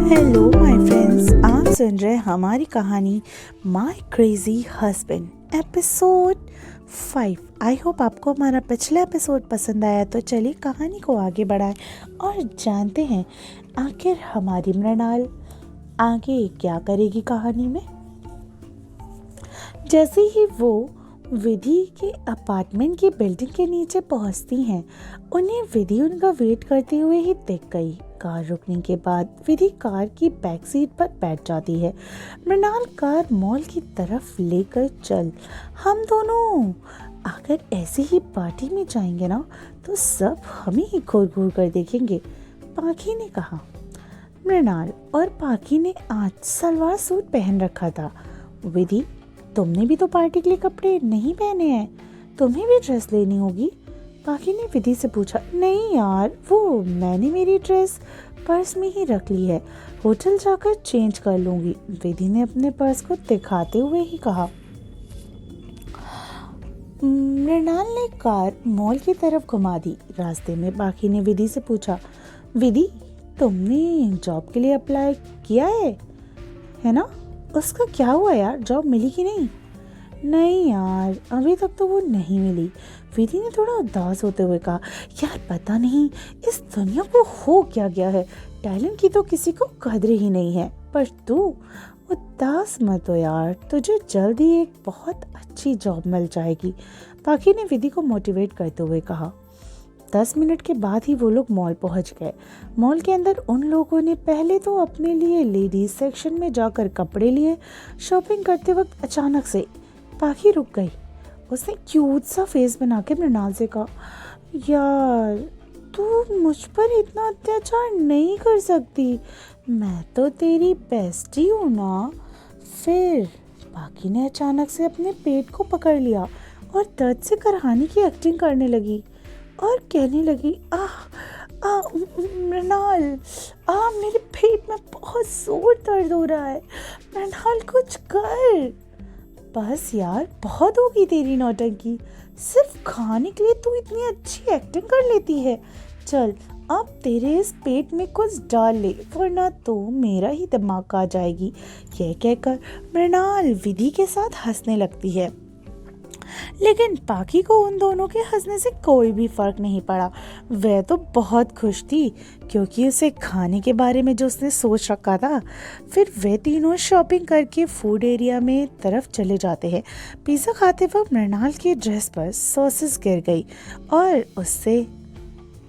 Hello my friends, आप सुन रहे हैं हमारी कहानी my crazy husband episode 5। I hope आपको हमारा पिछला एपिसोड पसंद आया। तो चलिए कहानी को आगे बढ़ाएं और जानते हैं आखिर हमारी मृणाल आगे क्या करेगी कहानी में। जैसे ही वो विधि के अपार्टमेंट की बिल्डिंग के नीचे पहुंचती हैं, उन्हें विधि उनका वेट करते हुए ही दिख गई। कार रुकने के बाद विधि कार की बैक सीट पर बैठ जाती है। मृणाल कार मॉल की तरफ लेकर चल, हम दोनों अगर ऐसे ही पार्टी में जाएंगे ना तो सब हमें ही घूर घूर कर देखेंगे, पाखी ने कहा। मृणाल और पाखी ने आज सलवार सूट पहन रखा था। विधि, तुमने भी तो पार्टी के लिए कपड़े नहीं पहने हैं, तुम्हें भी ड्रेस लेनी होगी, पाखी ने विधि से पूछा। नहीं यार, वो मैंने मेरी ड्रेस पर्स में ही रख ली है, होटल जाकर चेंज कर लूंगी, विधि ने अपने पर्स को दिखाते हुए ही कहा। मृणाल ने कार मॉल की तरफ घुमा दी। रास्ते में पाखी ने विधि से पूछा, विधि तुमने जॉब के लिए अप्लाई किया है ना? उसका क्या हुआ यार, जॉब मिली कि नहीं? नहीं यार, अभी तक तो वो नहीं मिली, विधि ने थोड़ा उदास होते हुए कहा। यार पता नहीं इस दुनिया को हो क्या गया है, टैलेंट की तो किसी को कदर ही नहीं है। पर तू उदास मत हो यार, तुझे जल्दी एक बहुत अच्छी जॉब मिल जाएगी, पाखी ने विधि को मोटिवेट करते हुए कहा। 10 मिनट के बाद ही वो लोग मॉल पहुंच गए। मॉल के अंदर उन लोगों ने पहले तो अपने लिए लेडीज सेक्शन में जाकर कपड़े लिए। शॉपिंग करते वक्त अचानक से पाखी रुक गई। उसने क्यूट सा फेस बना के मृणाल से कहा, यार तू मुझ पर इतना अत्याचार नहीं कर सकती, मैं तो तेरी बेस्टी हूँ ना। फिर पाखी ने अचानक से अपने पेट को पकड़ लिया और दर्द से करहाने की एक्टिंग करने लगी और कहने लगी, मृणाल, मेरे पेट में बहुत जोर दर्द हो रहा है, मृणाल कुछ कर। बस यार, बहुत होगी तेरी नौटंकी, सिर्फ खाने के लिए तू इतनी अच्छी एक्टिंग कर लेती है। चल अब तेरे इस पेट में कुछ डाल ले, वरना तो मेरा ही दिमाग आ जाएगी। यह कहकर मृणाल विधि के साथ हंसने लगती है। लेकिन पाखी को उन दोनों के हंसने से कोई भी फर्क नहीं पड़ा। वह तो बहुत खुश थी क्योंकि उसे खाने के बारे में जो उसने सोच रखा था। फिर वे तीनों शॉपिंग करके फूड एरिया में तरफ चले जाते हैं। पिज़्ज़ा खाते वक्त मृणाल की ड्रेस पर सॉसेस गिर गई और उससे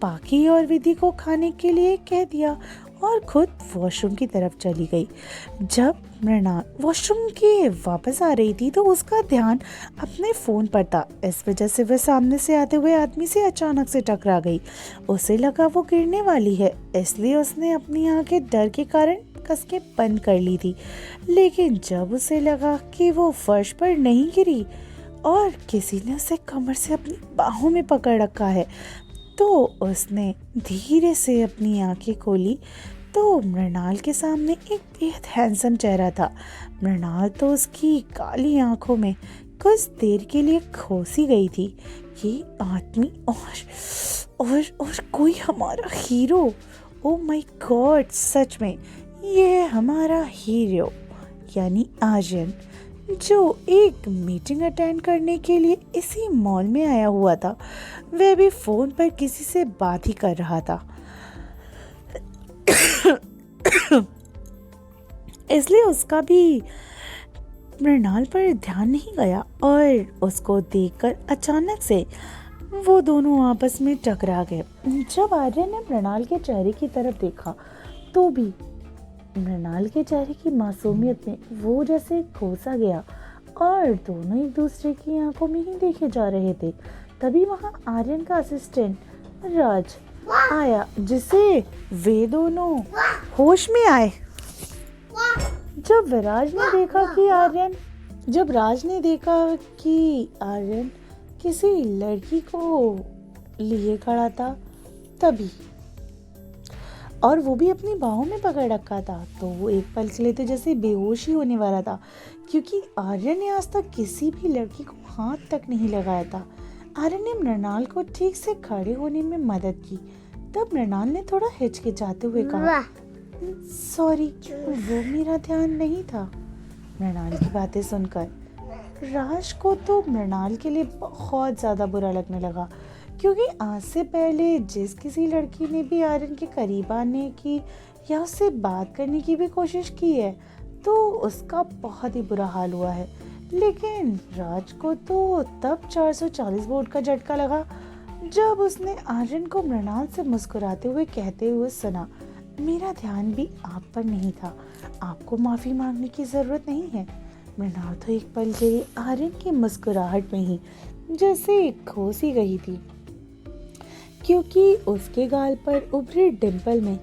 पाखी और विधि को खाने के लिए कह दिया और खुद वॉशरूम की तरफ चली गई। जब मृणाल वॉशरूम के वापस आ रही थी तो उसका ध्यान अपने फ़ोन पर था। इस वजह से वह सामने से आते हुए आदमी से अचानक से टकरा गई। उसे लगा वो गिरने वाली है, इसलिए उसने अपनी आंखें डर के कारण कस के बंद कर ली थी। लेकिन जब उसे लगा कि वो फर्श पर नहीं गिरी और किसी ने उसे कमर से अपनी बाहों में पकड़ रखा है, तो उसने धीरे से अपनी आंखें खोली तो मृणाल के सामने एक बेहद हैंडसम चेहरा था। मृणाल तो उसकी काली आंखों में कुछ देर के लिए खो सी गई थी। ये आदमी और कोई हमारा हीरो, ओ माय गॉड, सच में ये हमारा हीरो यानी आर्यन, जो एक मीटिंग अटेंड करने के लिए इसी मॉल में आया हुआ था। वह भी फोन पर किसी से बात ही कर रहा था। इसलिए उसका भी मृणाल पर ध्यान नहीं गया और उसको देखकर अचानक से वो दोनों आपस में टकरा गए। जब आर्यन ने मृणाल के चेहरे की तरफ देखा तो भी मृणाल के चेहरे की मासूमियत में वो जैसे खो सा गया और दोनों एक दूसरे की आंखों में ही देखे जा रहे थे। तभी वहां आर्यन का असिस्टेंट राज आया, जिसे वे दोनों होश में आए। जब राज ने देखा कि आर्यन किसी लड़की को लिए खड़ा था, तभी और वो भी अपनी बाहों में पकड़ रखा था, तो वो एक पल के लिए तो जैसे बेहोश ही होने वाला था, क्योंकि आर्यन ने आज तक किसी भी लड़की को हाथ तक नहीं लगाया था। आर्यन ने मृणाल को ठीक से खड़े होने में मदद की। तब मृणाल ने थोड़ा हिचकिचाते हुए कहा, सॉरी, वो मेरा ध्यान नहीं था। मृणाल की बातें सुनकर राज को तो मृणाल के लिए बहुत ज़्यादा बुरा लगने लगा, क्योंकि आज से पहले जिस किसी लड़की ने भी आर्यन के करीब आने की या उससे बात करने की भी कोशिश की है तो उसका बहुत ही बुरा हाल हुआ है। लेकिन राज को तो तब 440 वोल्ट का झटका लगा जब उसने आर्यन को मृणाल से मुस्कुराते हुए कहते हुए सुना, मेरा ध्यान भी आप पर नहीं था, आपको माफ़ी मांगने की ज़रूरत नहीं है। मृणाल तो एक पल के लिए आर्यन की मुस्कुराहट में ही जैसे खो सी गई थी, क्योंकि उसके गाल पर उभरे डिंपल में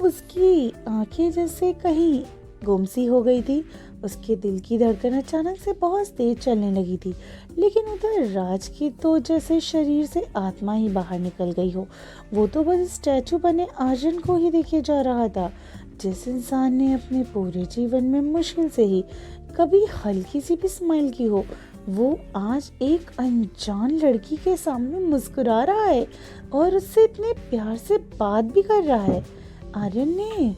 उसकी आंखें जैसे कहीं गुमसी हो गई थी। उसके दिल की धड़कन अचानक से बहुत तेज चलने लगी थी, लेकिन उधर राज की तो जैसे शरीर से आत्मा ही बाहर निकल गई हो। वो तो बस स्टैचू बने आर्यन को ही देखे जा रहा था, जिस इंसान ने अपने पूरे जीवन में मुश्किल से ही कभी हल्की सी भी स्माइल की हो, वो आज एक अनजान लड़की के सामने मुस्कुरा रहा है और उससे इतने प्यार से बात भी कर रहा है। आर्यन ने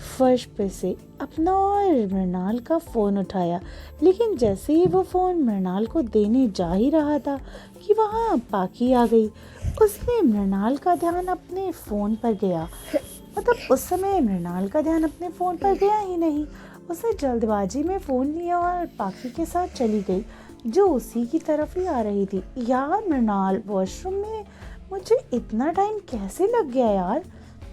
फर्श पे से अपना और मृणाल का फ़ोन उठाया, लेकिन जैसे ही वो फ़ोन मृणाल को देने जा ही रहा था कि वहाँ पाखी आ गई। उसने मृणाल का ध्यान अपने फ़ोन पर गया, मतलब उस समय मृणाल का ध्यान अपने फ़ोन पर गया ही नहीं। उसने जल्दबाजी में फ़ोन लिया और पाखी के साथ चली गई, जो उसी की तरफ ही आ रही थी। यार मृणाल, वॉशरूम में मुझे इतना टाइम कैसे लग गया यार?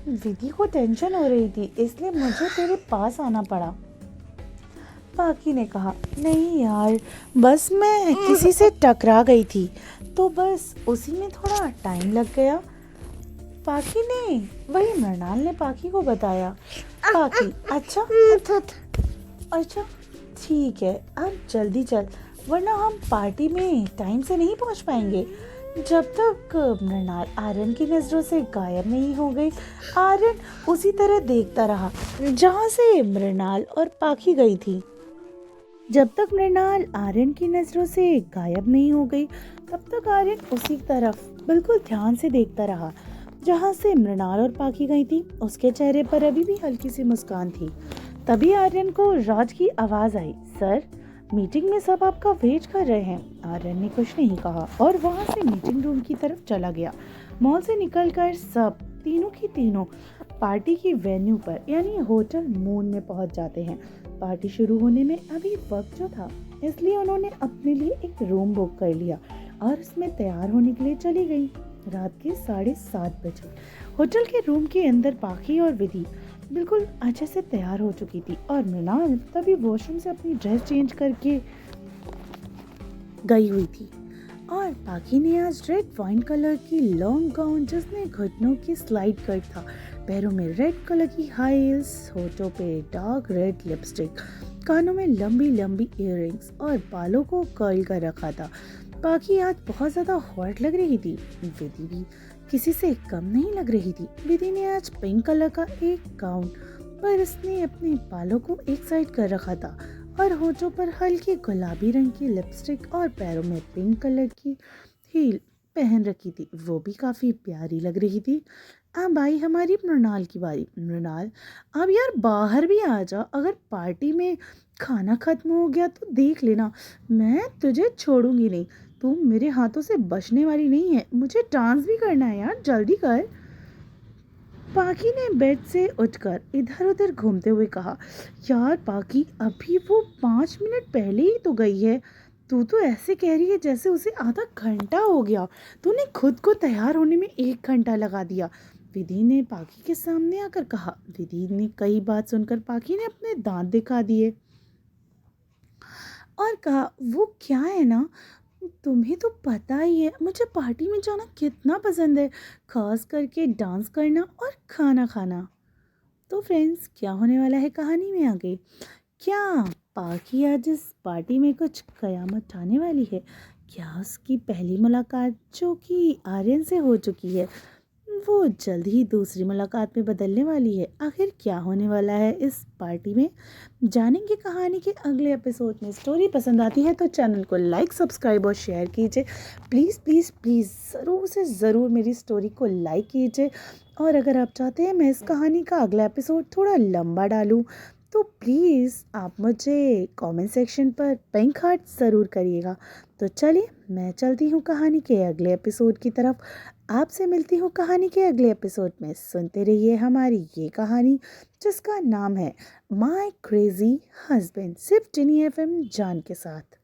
विधि को टेंशन हो रही थी, इसलिए मुझे तेरे पास आना पड़ा। पाखी ने कहा, नहीं यार, बस मैं किसी से टकरा गई थी तो बस उसी में थोड़ा टाइम लग गया। पाखी ने, वही मृणाल ने पाखी को बताया। पाखी, अच्छा अच्छा ठीक है, अब जल्दी चल, वरना हम पार्टी में टाइम से नहीं पहुंच पाएंगे। जब तक मृणाल आर्यन की नज़रों से गायब नहीं हो गई, आर्यन उसी तरह देखता रहा जहाँ से मृणाल और पाखी गई थी। जब तक मृणाल आर्यन की नज़रों से गायब नहीं हो गई, तब तक आर्यन उसी तरफ बिल्कुल ध्यान से देखता रहा जहाँ से मृणाल और पाखी गई थी। उसके चेहरे पर अभी भी हल्की सी मुस्कान थी। तभी आर्यन को राज की आवाज़ आई, सर, मीटिंग में सब आपका वेट कर रहे हैं। आर्यन ने कुछ नहीं कहा और वहां से मीटिंग रूम की तरफ चला गया। मॉल से निकलकर सब तीनों की तीनों पार्टी की वेन्यू पर यानी होटल मून में पहुंच जाते हैं। पार्टी शुरू होने में अभी वक्त जो था, इसलिए उन्होंने अपने लिए एक रूम बुक कर लिया और उसमें तैयार होने के लिए चली गई। रात के 7:30 बजे होटल के रूम के अंदर पाखी और विधि बिल्कुल अच्छे से तैयार हो चुकी थी और मृणाल तभी वॉशरूम से अपनी ड्रेस चेंज करके गई हुई थी। और पाखी ने आज रेड वाइन कलर की लॉन्ग गाउन जिसमें घुटनों की स्लाइड कट था, पैरों में रेड कलर की हाई हील्स, होठों पे डार्क रेड लिपस्टिक, कानों में लंबी लंबी इयररिंग्स और बालों को कर्ल कर रखा था। पाखी आज बहुत ज़्यादा हॉट लग रही थी। विधि भी किसी से कम नहीं लग रही थी। विधि ने आज पिंक कलर का एक गाउन पर उसने अपने बालों को एक साइड कर रखा था और होठों पर हल्की गुलाबी रंग की लिपस्टिक और पैरों में पिंक कलर की हील पहन रखी थी। वो भी काफ़ी प्यारी लग रही थी। अब आई हमारी मृणाल की बारी। मृणाल, अब यार बाहर भी आ जा, अगर पार्टी में खाना खत्म हो गया तो देख लेना, मैं तुझे छोड़ूंगी नहीं। तू मेरे हाथों से बचने वाली नहीं है। मुझे डांस भी करना है यार, जल्दी कर। पाखी ने बेड से उठकर इधर उधर घूमते हुए कहा, यार पाखी, अभी वो 5 मिनट पहले ही तो गई है। तू तो ऐसे कह रही है जैसे उसे आधा घंटा हो गया। तूने खुद को तैयार होने में 1 घंटा लगा दिया। विधि ने पाखी के सामने आकर कहा। विधि ने कई बात सुनकर पाखी ने अपने दांत दिखा दिए और कहा, वो क्या है ना, तुम्हें तो पता ही है मुझे पार्टी में जाना कितना पसंद है, खास करके डांस करना और खाना खाना। तो फ्रेंड्स, क्या होने वाला है कहानी में आगे? क्या पाखी आज इस पार्टी में कुछ कयामत ठाने वाली है? क्या उसकी पहली मुलाकात जो कि आर्यन से हो चुकी है वो जल्द ही दूसरी मुलाकात में बदलने वाली है। आखिर क्या होने वाला है इस पार्टी में, जानेंगे कहानी के अगले एपिसोड में। स्टोरी पसंद आती है तो चैनल को लाइक, सब्सक्राइब और शेयर कीजिए। प्लीज़ प्लीज़ प्लीज़ ज़रूर से ज़रूर मेरी स्टोरी को लाइक कीजिए। और अगर आप चाहते हैं मैं इस कहानी का अगला एपिसोड थोड़ा लंबा डालूं, तो प्लीज़ आप मुझे कमेंट सेक्शन पर पिंक हार्ट ज़रूर करिएगा। तो चलिए मैं चलती हूँ कहानी के अगले एपिसोड की तरफ। आपसे मिलती हूँ कहानी के अगले एपिसोड में। सुनते रहिए हमारी ये कहानी जिसका नाम है माय क्रेजी हस्बैंड, सिर्फ टिनी एफएम जान के साथ।